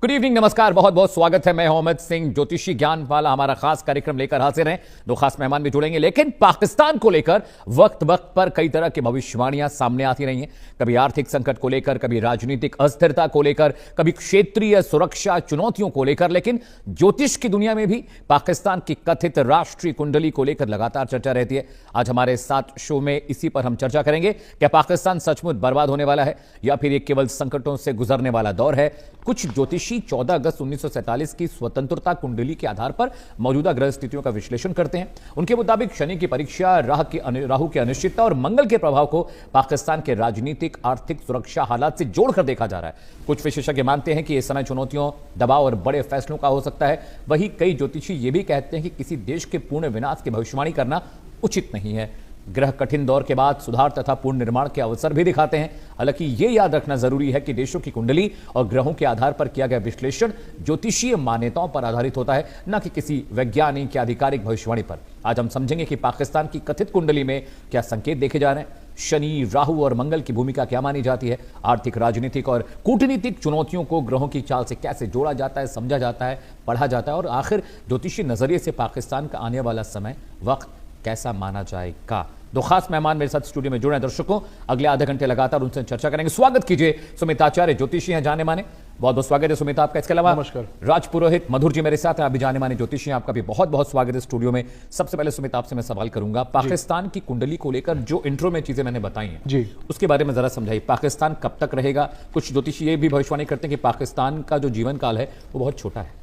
Good evening, नमस्कार, बहुत बहुत स्वागत है। मैं मोहम्मद सिंह, ज्योतिषी ज्ञान वाला हमारा खास कार्यक्रम लेकर हाजिर हैं। दो खास मेहमान भी जुड़ेंगे, लेकिन पाकिस्तान को लेकर वक्त वक्त पर कई तरह की भविष्यवाणियां सामने आती रही हैं। कभी आर्थिक संकट को लेकर, कभी राजनीतिक अस्थिरता को लेकर, कभी क्षेत्रीय सुरक्षा चुनौतियों को लेकर। लेकिन ज्योतिष की दुनिया में भी पाकिस्तान की कथित राष्ट्रीय कुंडली को लेकर लगातार चर्चा रहती है। आज हमारे साथ शो में इसी पर हम चर्चा करेंगे। क्या पाकिस्तान सचमुच बर्बाद होने वाला है या फिर ये केवल संकटों से गुजरने वाला दौर है? कुछ ज्योतिषी 14 अगस्त 1947 की स्वतंत्रता कुंडली के आधार पर मौजूदा ग्रह स्थितियों का विश्लेषण करते हैं। उनके मुताबिक शनि की परीक्षा, राहु की अनिश्चितता और मंगल के प्रभाव को पाकिस्तान के राजनीतिक, आर्थिक, सुरक्षा हालात से जोड़कर देखा जा रहा है। कुछ विशेषज्ञ मानते हैं कि यह समय चुनौतियों, दबाव और बड़े फैसलों का हो सकता है। वहीं कई ज्योतिषी यह भी कहते हैं कि किसी देश के पूर्ण विनाश की भविष्यवाणी करना उचित नहीं है। ग्रह कठिन दौर के बाद सुधार तथा पूर्ण निर्माण के अवसर भी दिखाते हैं। हालांकि यह याद रखना जरूरी है कि देशों की कुंडली और ग्रहों के आधार पर किया गया विश्लेषण ज्योतिषीय मान्यताओं पर आधारित होता है, न कि किसी वैज्ञानिक या आधिकारिक भविष्यवाणी पर। आज हम समझेंगे कि पाकिस्तान की कथित कुंडली में क्या संकेत देखे जा रहे हैं, शनि, राहु और मंगल की भूमिका क्या मानी जाती है, आर्थिक, राजनीतिक और कूटनीतिक चुनौतियों को ग्रहों की चाल से कैसे जोड़ा जाता है, समझा जाता है, पढ़ा जाता है, और आखिर ज्योतिषी नजरिए से पाकिस्तान का आने वाला समय, वक्त कैसा माना जाएगा। दो खास मेहमान मेरे साथ स्टूडियो में जुड़े हैं। दर्शकों, अगले आधे घंटे लगातार उनसे चर्चा करेंगे। स्वागत कीजिए सुमित आचार्य, ज्योतिषी हैं, जाने माने। बहुत बहुत स्वागत है सुमित आपका। इसके अलावा नमस्कार। राज पुरोहित मधुर जी मेरे साथ हैं, आप भी जाने माने ज्योतिषी हैं, आपका भी बहुत बहुत स्वागत है स्टूडियो में। सबसे पहले सुमित आपसे मैं सवाल करूंगा, पाकिस्तान की कुंडली को लेकर जो इंट्रो में चीजें मैंने बताई हैं जी, उसके बारे में जरा समझाइए। पाकिस्तान कब तक रहेगा? कुछ ज्योतिषी ये भी भविष्यवाणी करते हैं कि पाकिस्तान का जो जीवन काल है वो बहुत छोटा है।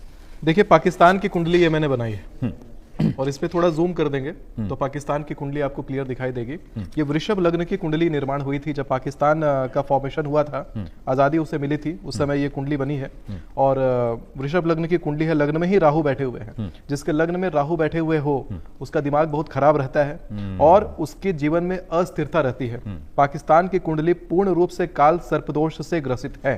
देखिए, पाकिस्तान की कुंडली ये मैंने बनाई है और इस पे थोड़ा जूम कर देंगे तो पाकिस्तान की कुंडली आपको क्लियर दिखाई देगी। ये वृषभ लग्न की कुंडली निर्माण हुई थी जब पाकिस्तान का फॉर्मेशन हुआ था, आज़ादी उसे मिली थी, उस समय ये कुंडली बनी है। और वृषभ लग्न की कुंडली है, लग्न में ही राहु बैठे हुए हैं। जिसके लग्न में राहु बैठे हुए हो उसका दिमाग बहुत खराब रहता है और उसके जीवन में अस्थिरता रहती है। पाकिस्तान की कुंडली पूर्ण रूप से काल सर्पदोष से ग्रसित है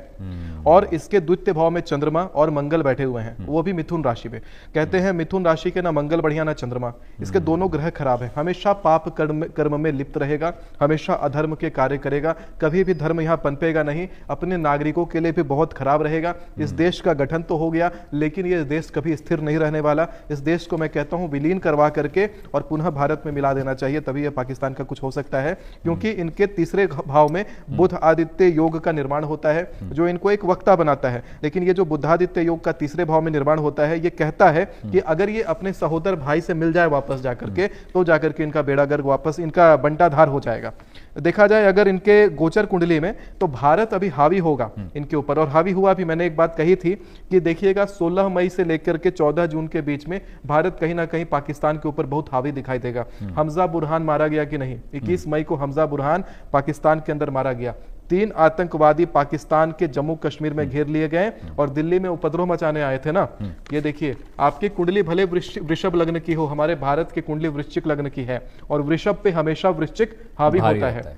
और इसके द्वितीय भाव में चंद्रमा और मंगल बैठे हुए हैं, वो भी मिथुन राशि में। कहते हैं मिथुन राशि के ना मंगल बढ़िया ना चंद्रमा, इसके दोनों ग्रह खराब है। हमेशा पाप कर्म में लिप्त रहेगा, हमेशा अधर्म के कार्य करेगा, कभी भी धर्म यहाँ पनपेगा नहीं, अपने नागरिकों के लिए भी बहुत खराब रहेगा। इस देश का गठन तो हो गया लेकिन ये देश कभी स्थिर नहीं रहने वाला। इस देश को मैं कहता हूं विलीन करवा करके और पुनः भारत में मिला देना चाहिए, तभी ये पाकिस्तान का कुछ हो सकता है। क्योंकि इनके तीसरे भाव में बुध आदित्य योग का निर्माण होता है जो इनको एक वक्ता बनाता है। लेकिन ये जो बुधादित्य योग का तीसरे भाव में निर्माण होता है, ये कहता है कि अगर ये अपने सहोदर भाई से मिल जाए वापस जाकर के, तो जाकर के इनका बेड़ा गर्क वापस इनका बंटाधार हो जाएगा। देखा जाए अगर इनके गोचर कुंडली में तो भारत अभी हावी होगा इनके ऊपर, और हावी हुआ भी। मैंने एक बात कही थी कि देखिएगा 16 मई से लेकर के 14 जून के बीच में भारत कहीं ना कहीं पाकिस्तान के ऊपर बहुत हावी दिखाई देगा। हमजा बुरहान मारा गया कि नहीं? 21 मई को हमजा बुरहान पाकिस्तान के अंदर मारा गया। 3 आतंकवादी पाकिस्तान के जम्मू कश्मीर में घेर लिए गए और दिल्ली में उपद्रव मचाने आए थे ना। ये देखिए, आपकी कुंडली भले वृषभ लग्न की हो, हमारे भारत की कुंडली वृश्चिक लग्न की है और वृषभ पे हमेशा वृश्चिक हावी होता है।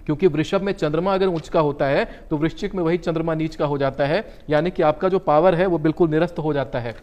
क्योंकि वृषभ में चंद्रमा अगर उच्च का होता है तो वृश्चिक में वही चंद्रमा नीच का हो जाता है, यानी कि आपका जो पावर है वो बिल्कुल निरस्त हो जाता है।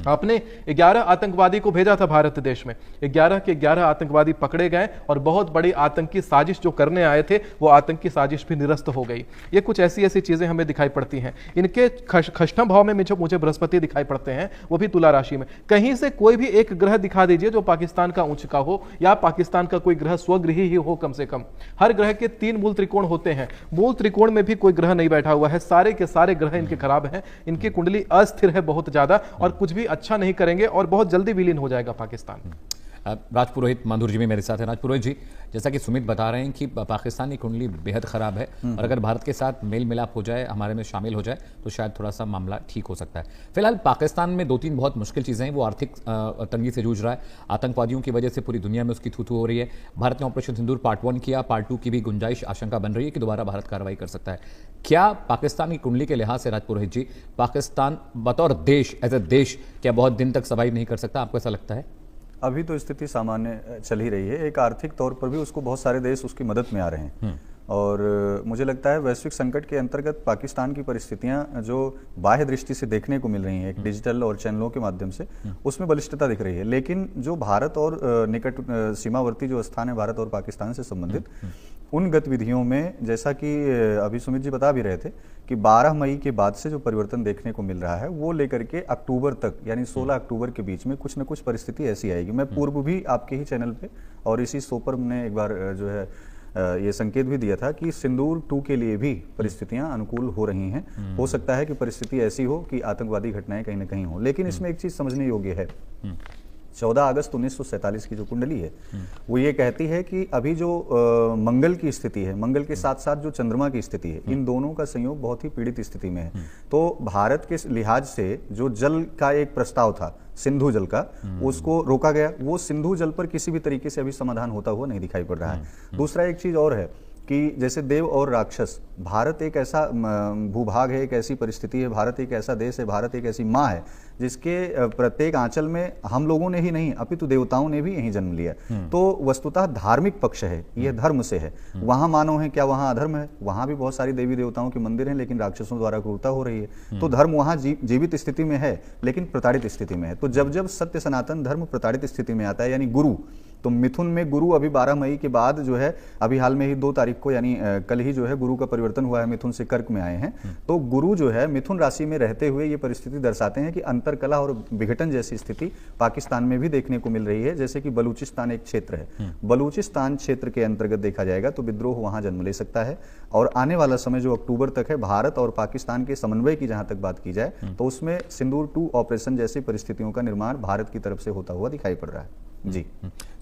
आपने 11 आतंकवादी को भेजा था भारत देश में, 11 के 11 आतंकवादी पकड़े गए और बहुत बड़ी आतंकी साजिश जो करने आए थे वो आतंकी साजिश भी निरस्त हो गई। ये कुछ ऐसी ऐसी चीजें हमें दिखाई पड़ती हैं। इनके खष्टम भाव में मुझे बृहस्पति दिखाई पड़ते हैं, वो भी तुला राशि में। कहीं से कोई भी एक ग्रह दिखा दीजिए जो पाकिस्तान का उच्च का हो या पाकिस्तान का कोई ग्रह स्वगृही ही हो कम से कम। हर ग्रह के 3 मूल त्रिकोण होते हैं, मूल त्रिकोण में भी कोई ग्रह नहीं बैठा हुआ है। सारे के सारे ग्रह इनके खराब हैं, इनकी कुंडली अस्थिर है बहुत ज्यादा और कुछ भी अच्छा नहीं करेंगे और बहुत जल्दी विलीन हो जाएगा पाकिस्तान। राज पुरोहित मधुर जी भी मेरे साथ है। राज पुरोहित जी, जैसा कि सुमित बता रहे हैं कि पाकिस्तान की कुंडली बेहद खराब है और अगर भारत के साथ मेल मिलाप हो जाए, हमारे में शामिल हो जाए तो शायद थोड़ा सा मामला ठीक हो सकता है। फिलहाल पाकिस्तान में 2-3 बहुत मुश्किल चीज़ें हैं। वो आर्थिक तंगी से जूझ रहा है, आतंकवादियों की वजह से पूरी दुनिया में उसकी थू-थू हो रही है। भारत ने ऑपरेशन सिंदूर पार्ट 1 किया, पार्ट 2 की भी गुंजाइश, आशंका बन रही है कि दोबारा भारत कार्रवाई कर सकता है। क्या पाकिस्तान की कुंडली के लिहाज से राज पुरोहित जी, पाकिस्तान बतौर देश, एज ए देश, क्या बहुत दिन तक सर्वाइव नहीं कर सकता? आपको ऐसा लगता है? अभी तो स्थिति सामान्य चल ही रही है। एक आर्थिक तौर पर भी उसको बहुत सारे देश उसकी मदद में आ रहे हैं। और मुझे लगता है वैश्विक संकट के अंतर्गत पाकिस्तान की परिस्थितियां जो बाह्य दृष्टि से देखने को मिल रही हैं, एक डिजिटल और चैनलों के माध्यम से, उसमें बलिष्ठता दिख रही है। लेकिन जो भारत और निकट सीमावर्ती जो स्थान है भारत और पाकिस्तान से संबंधित, उन गतिविधियों में जैसा कि अभी सुमित जी बता भी रहे थे कि 12 मई के बाद से जो परिवर्तन देखने को मिल रहा है वो लेकर के अक्टूबर तक, यानी 16 अक्टूबर के बीच में कुछ न कुछ परिस्थिति ऐसी आएगी। मैं पूर्व भी आपके ही चैनल पे और इसी शो पर हमने एक बार जो है ये संकेत भी दिया था कि सिंदूर 2 के लिए भी परिस्थितियां अनुकूल हो रही हैं। हो सकता है कि परिस्थिति ऐसी हो कि आतंकवादी घटनाएं कहीं ना कहीं हो, लेकिन इसमें एक चीज समझने योग्य है। 14 अगस्त 1947 की जो कुंडली है वो ये कहती है कि अभी जो मंगल की स्थिति है, मंगल के साथ साथ जो चंद्रमा की स्थिति है, इन दोनों का संयोग बहुत ही पीड़ित स्थिति में है। तो भारत के लिहाज से जो जल का एक प्रस्ताव था सिंधु जल का, उसको रोका गया। वो सिंधु जल पर किसी भी तरीके से अभी समाधान होता हुआ नहीं दिखाई पड़ रहा है। दूसरा एक चीज और है कि जैसे देव और राक्षस, भारत एक ऐसा भूभाग है, एक ऐसी परिस्थिति है, भारत एक ऐसा देश है, भारत एक ऐसी माँ है जिसके प्रत्येक आंचल में हम लोगों ने ही नहीं अपितु देवताओं ने भी यही जन्म लिया। तो वस्तुतः धार्मिक पक्ष है, यह धर्म से है। वहां मानव है, क्या वहां अधर्म है? वहां भी बहुत सारी देवी देवताओं के मंदिर हैं, लेकिन राक्षसों द्वारा क्रूरता हो रही है। तो धर्म वहां जीवित स्थिति में है, लेकिन प्रताड़ित स्थिति में है। तो जब जब सत्य सनातन धर्म प्रताड़ित स्थिति में आता है, यानी गुरु, तो मिथुन में गुरु अभी 12 मई के बाद जो है, अभी हाल में ही 2 तारीख को, यानी कल ही जो है गुरु का परिवर्तन हुआ है, मिथुन से कर्क में आए हैं। तो गुरु जो है मिथुन राशि में रहते हुए ये परिस्थिति दर्शाते हैं कि अंतरकला और विघटन जैसी स्थिति पाकिस्तान में भी देखने को मिल रही है। जैसे कि बलूचिस्तान एक क्षेत्र है, बलूचिस्तान क्षेत्र के अंतर्गत देखा जाएगा तो विद्रोह वहां जन्म ले सकता है। और आने वाला समय जो अक्टूबर तक है, भारत और पाकिस्तान के समन्वय की जहां तक बात की जाए तो उसमें सिंदूर 2 ऑपरेशन जैसी परिस्थितियों का निर्माण भारत की तरफ से होता हुआ दिखाई पड़ रहा है। जी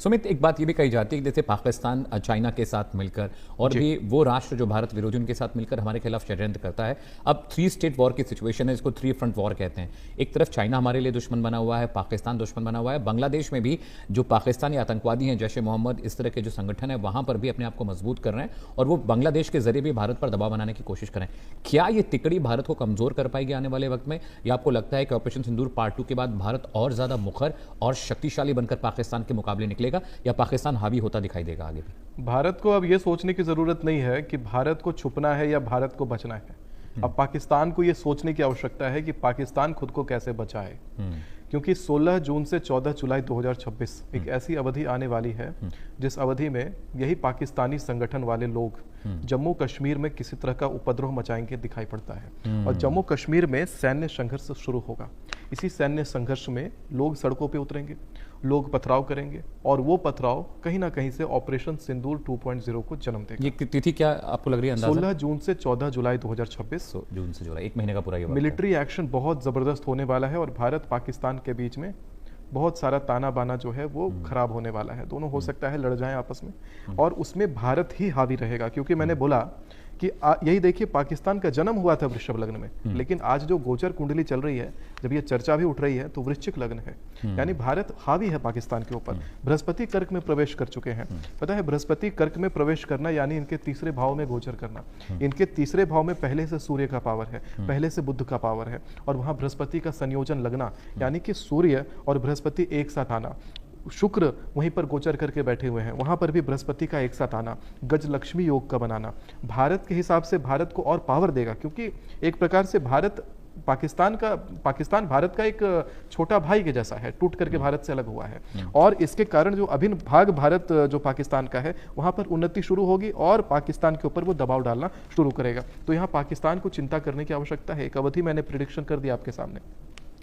सुमित, एक बात ये भी कही जाती है कि जैसे पाकिस्तान चाइना के साथ मिलकर और भी वो राष्ट्र जो भारत विरोधी उनके साथ मिलकर हमारे खिलाफ षड्यंत्र करता है। अब 3 स्टेट वॉर की सिचुएशन है, इसको 3 फ्रंट वॉर कहते हैं। एक तरफ चाइना हमारे लिए दुश्मन बना हुआ है, पाकिस्तान दुश्मन बना हुआ है, बांग्लादेश में भी जो पाकिस्तानी आतंकवादी हैं, जैश ए मोहम्मद, इस तरह के जो संगठन है वहां पर भी अपने आप को मजबूत कर रहे हैं और वो बांग्लादेश के जरिए भी भारत पर दबाव बनाने की कोशिश करें। क्या ये तिकड़ी भारत को कमजोर कर पाएगी आने वाले वक्त में, या आपको लगता है कि ऑपरेशन सिंदूर पार्ट 2 के बाद भारत और ज्यादा मुखर और शक्तिशाली बनकर पाकिस्तान के मुकाबले निकलेगा, या पाकिस्तान हावी होता दिखाई देगा आगे भी? भारत को अब यह सोचने की जरूरत नहीं है कि भारत को छुपना है या भारत को बचना है। अब पाकिस्तान को यह सोचने की आवश्यकता है कि पाकिस्तान खुद को कैसे बचाए, क्योंकि 16 जून से 14 जुलाई 2026 एक ऐसी अवधि आने वाली है जिस अवधि में यही पाकिस्तानी संगठन वाले लोग जम्मू कश्मीर में किसी तरह का उपद्रव मचाएंगे दिखाई पड़ता है। और जम्मू कश्मीर में सैन्य संघर्ष शुरू होगा। इसी सैन्य संघर्ष में लोग सड़कों पे उतरेंगे, लोग पथराव करेंगे और वो पथराव कहीं ना कहीं से ऑपरेशन सिंदूर 2.0 को जन्म देगा। ये तिथि क्या आपको लग रही है अंदाजा? 16 जून से 14 जुलाई 2026। जून से जुलाई, 1 महीने का पूरा ये मिलिट्री एक्शन बहुत जबरदस्त होने वाला है और भारत पाकिस्तान के बीच में बहुत सारा ताना बाना जो है वो खराब होने वाला है। दोनों हो सकता है लड़ जाएं आपस में और उसमें भारत ही हावी रहेगा, क्योंकि मैंने बोला कि यही देखिए पाकिस्तान का जन्म हुआ था वृषभ लग्न में, लेकिन आज जो गोचर कुंडली चल रही है, जब ये चर्चा भी उठ रही है तो वृश्चिक लग्न है, यानी भारत हावी है पाकिस्तान के ऊपर। बृहस्पति कर्क में प्रवेश कर चुके हैं। पता है बृहस्पति कर्क में प्रवेश करना यानी इनके तीसरे भाव में गोचर करना। इनके तीसरे भाव में पहले से सूर्य का पावर है, पहले से बुध का पावर है और वहां बृहस्पति का संयोजन लगना, यानी कि सूर्य और बृहस्पति एक साथ आना। शुक्र वहीं पर गोचर करके बैठे हुए हैं, वहां पर भी बृहस्पति का एक साथ आना, गज लक्ष्मी योग का बनाना भारत के हिसाब से भारत को और पावर देगा, क्योंकि एक प्रकार से पाकिस्तान भारत का एक छोटा भाई के जैसा है, टूट करके भारत से अलग हुआ है। और इसके कारण जो अभिन्न भाग भारत जो पाकिस्तान का है वहां पर उन्नति शुरू होगी और पाकिस्तान के ऊपर वो दबाव डालना शुरू करेगा। तो यहाँ पाकिस्तान को चिंता करने की आवश्यकता है। एक अवधि मैंने प्रिडिक्शन कर दिया आपके सामने।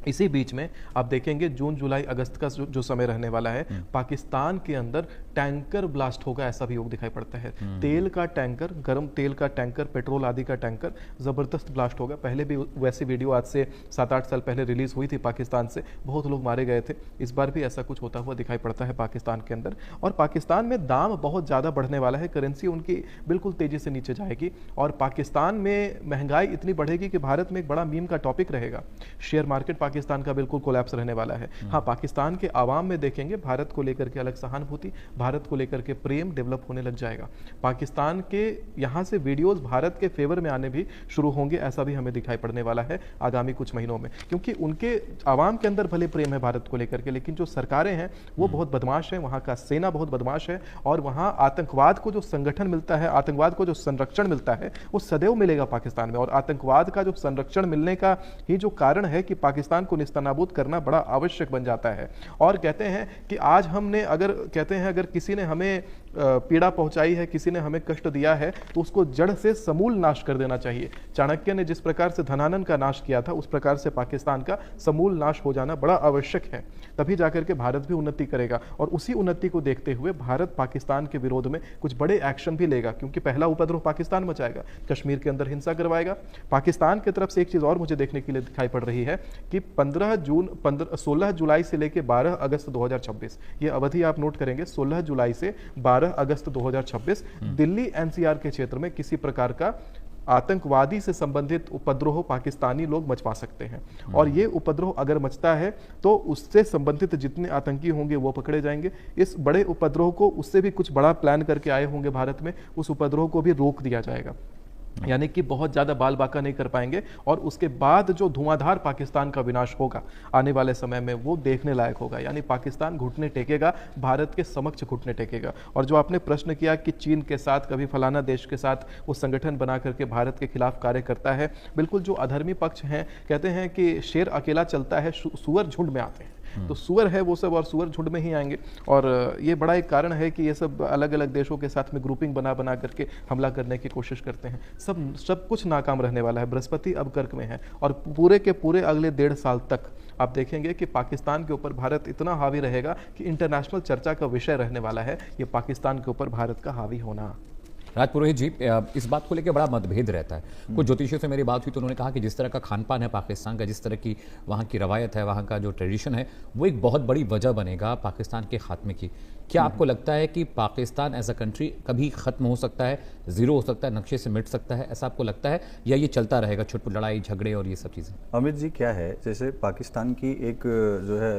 इसी बीच में आप देखेंगे जून जुलाई अगस्त का जो समय रहने वाला है, पाकिस्तान के अंदर टैंकर ब्लास्ट होगा, ऐसा भी योग दिखाई पड़ता है। तेल का टैंकर, गर्म तेल का टैंकर, पेट्रोल आदि का टैंकर जबरदस्त ब्लास्ट होगा। पहले भी वैसी वीडियो आज से 7-8 साल पहले रिलीज हुई थी पाकिस्तान से, बहुत लोग मारे गए थे। इस बार भी ऐसा कुछ होता हुआ दिखाई पड़ता है पाकिस्तान के अंदर। और पाकिस्तान में दाम बहुत ज्यादा बढ़ने वाला है, करेंसी उनकी बिल्कुल तेजी से नीचे जाएगी और पाकिस्तान में महंगाई इतनी बढ़ेगी कि भारत में एक बड़ा मीम का टॉपिक रहेगा शेयर मार्केट पाकिस्तान का बिल्कुल कोलैप्स रहने वाला है। हाँ, पाकिस्तान के आवाम में देखेंगे भारत को लेकर के अलग सहानुभूति, भारत को लेकर के प्रेम डेवलप होने लग जाएगा। पाकिस्तान के यहाँ से वीडियोस भारत के फेवर में आने भी शुरू होंगे, ऐसा भी हमें दिखाई पड़ने वाला है आगामी कुछ महीनों में, क्योंकि उनके आवाम के अंदर भले प्रेम है भारत को लेकर के, लेकिन जो सरकारें हैं वो बहुत बदमाश है, वहाँ का सेना बहुत बदमाश है, और वहाँ आतंकवाद को जो संगठन मिलता है, आतंकवाद को जो संरक्षण मिलता है वो सदैव मिलेगा पाकिस्तान में। और आतंकवाद का जो संरक्षण मिलने का ही जो कारण है कि पाकिस्तान को निस्तनाबूद करना बड़ा आवश्यक बन जाता है। और कहते हैं कि आज हमने अगर किसी ने हमें पीड़ा पहुंचाई है, किसी ने हमें कष्ट दिया है, तो उसको जड़ से समूल नाश कर देना चाहिए। चाणक्य ने जिस प्रकार से धनानन का नाश किया था, उस प्रकार से पाकिस्तान का समूल नाश हो जाना बड़ा आवश्यक है, तभी जाकर के भारत भी उन्नति करेगा। और उसी उन्नति को देखते हुए भारत पाकिस्तान के विरोध में कुछ बड़े एक्शन भी लेगा, क्योंकि पहला उपद्रव पाकिस्तान मचाएगा, कश्मीर के अंदर हिंसा करवाएगा। पाकिस्तान की तरफ से एक चीज और मुझे देखने के लिए दिखाई पड़ रही है कि 16 जुलाई से लेकर 12 अगस्त 2026, ये अवधि आप नोट करेंगे, 16 जुलाई से 12 अगस्त 2026 दिल्ली एनसीआर के क्षेत्र में किसी प्रकार का आतंकवादी से संबंधित उपद्रव पाकिस्तानी लोग मचवा सकते हैं। और ये उपद्रव अगर मचता है तो उससे संबंधित जितने आतंकी होंगे वो पकड़े जाएंगे। इस बड़े उपद्रव को, उससे भी कुछ बड़ा प्लान करके आए होंगे भारत में, उस उपद्रव को भी रोक दिया जाएगा, यानी कि बहुत ज्यादा बाल बाका नहीं कर पाएंगे। और उसके बाद जो धुआंधार पाकिस्तान का विनाश होगा आने वाले समय में, वो देखने लायक होगा। यानी पाकिस्तान घुटने टेकेगा, भारत के समक्ष घुटने टेकेगा। और जो आपने प्रश्न किया कि चीन के साथ, कभी फलाना देश के साथ वो संगठन बना करके भारत के खिलाफ कार्य करता है, बिल्कुल जो अधर्मी पक्ष हैं, कहते हैं कि शेर अकेला चलता है, सुअर झुंड में आते हैं। तो सुअर है वो सब, और सुअर झुंड में ही आएंगे। और ये बड़ा एक कारण है कि ये सब अलग अलग देशों के साथ में ग्रुपिंग बना करके हमला करने की कोशिश करते हैं। सब कुछ नाकाम रहने वाला है। बृहस्पति अब कर्क में है, और पूरे के पूरे अगले 1.5 साल तक आप देखेंगे कि पाकिस्तान के ऊपर भारत इतना हावी रहेगा कि इंटरनेशनल चर्चा का विषय रहने वाला है ये पाकिस्तान के ऊपर भारत का हावी होना। राज पुरोहित जी, इस बात को लेकर बड़ा मतभेद रहता है। कुछ ज्योतिषियों से मेरी बात हुई तो उन्होंने कहा कि जिस तरह का खान पान है पाकिस्तान का, जिस तरह की वहाँ की रवायत है, वहाँ का जो ट्रेडिशन है, वो एक बहुत बड़ी वजह बनेगा पाकिस्तान के खात्मे की। क्या आपको लगता है कि पाकिस्तान एज अ कंट्री कभी खत्म हो सकता है, जीरो हो सकता है, नक्शे से मिट सकता है, ऐसा आपको लगता है, या ये चलता रहेगा छुटपुट लड़ाई झगड़े और ये सब चीज़ें? अमित जी, क्या है, जैसे पाकिस्तान की एक जो है